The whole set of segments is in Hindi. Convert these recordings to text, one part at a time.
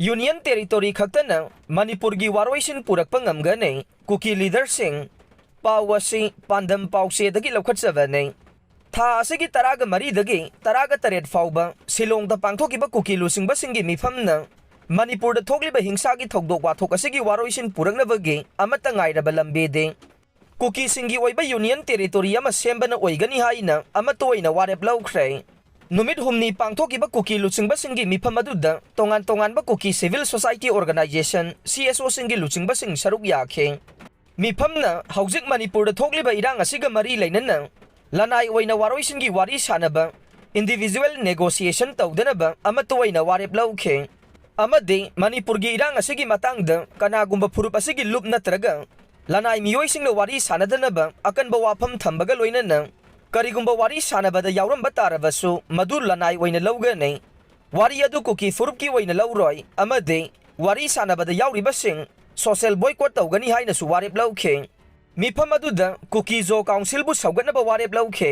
यूनियन टेरिटोरी खक्तना मणिपुर की वारोइसिन पुरक्पा ngamgani कुकी लीडर सिंह पावसी पांडम पाउसेदगी लौखटजबने था असगी तराग मरीदगी तराग तरेट फाउबा सिलोंगदा पांगथोकिबा कुकी लुसिंगबा सिंगी मिफमना मणिपुर दा थोकलिबा हिंसागी थौदोक वाथोक असगी वारोइसिन पुरकनबगी अमता ngairaba lambede कुकी सिंगी ओइबा यूनियन टेरिटोरी अमा सेंबना ओइगनी हाइना अमता ओइना वारेप लौख्रे नुमित हुमनी पांगथोकिबा कुकी लुचिंगबा सिंगी मिफम अदुदा तोंगान तोंगानबा Kuki civil society organisation CSO सिंगी लुचिंगबा सिंग सरुक याखे मिफमना हौजिक मणिपुर दा थोकलिबा इरांग असिगा मरी लेनना लनाई ओइना वारोइसिनगी वारी सानबा इंडिविजुअल नेगोशिएशन तौदनबा अमता ओइना वारेप लौखे अमदे मणिपुर की इरांग असिगी मतंगदा कनागुंबा फुरुप असिगी लुप नत्रगा लनाई मियोइसिंगना वारी सानदनबा अकनबा वाफम थंबगा लोइनना करिगुंबा वारी सानबदा यावरंबा तारबसु मदु लनाई ओइना लौगने वारी अदु कुकी फुरुप की ओइना लौरोय अमदे वारी सानबदा यावरिबसिंग सोशल बॉयकॉट तौगनी हाइनसु वारेप लौखे मिफम अदुदा कुकी जो काउंसिल बु सौगनबा वारेप लौखे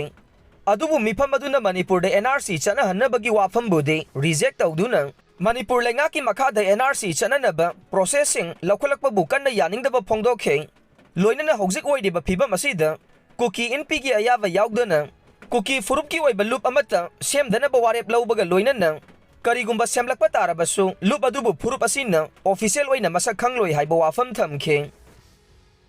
अदुबु मिफम अदुना मणिपुर दे NRC चनहन्नबगी वाफम बुदे रिजेक्ट तौदुना मणिपुर लेंगा की मखादा NRC चननबा प्रोसेसिंग लौखलकपबु कन्ना यानिंगदबा फोंदोखे लोइनना हौजिक ओइदिबा फिबम असिदा कुकी इनपी की अयाबा याउदना कुकी फुरुप की ओइबा लूप अमता सेमदनबा वारेप लौबगा लोइनना करिगुंबा सेमलकपा तारबसु लूप अदुबु फुरुप असिना ऑफिशियल ओइना मसक खंगलोइ हाइबा वाफम थमखे।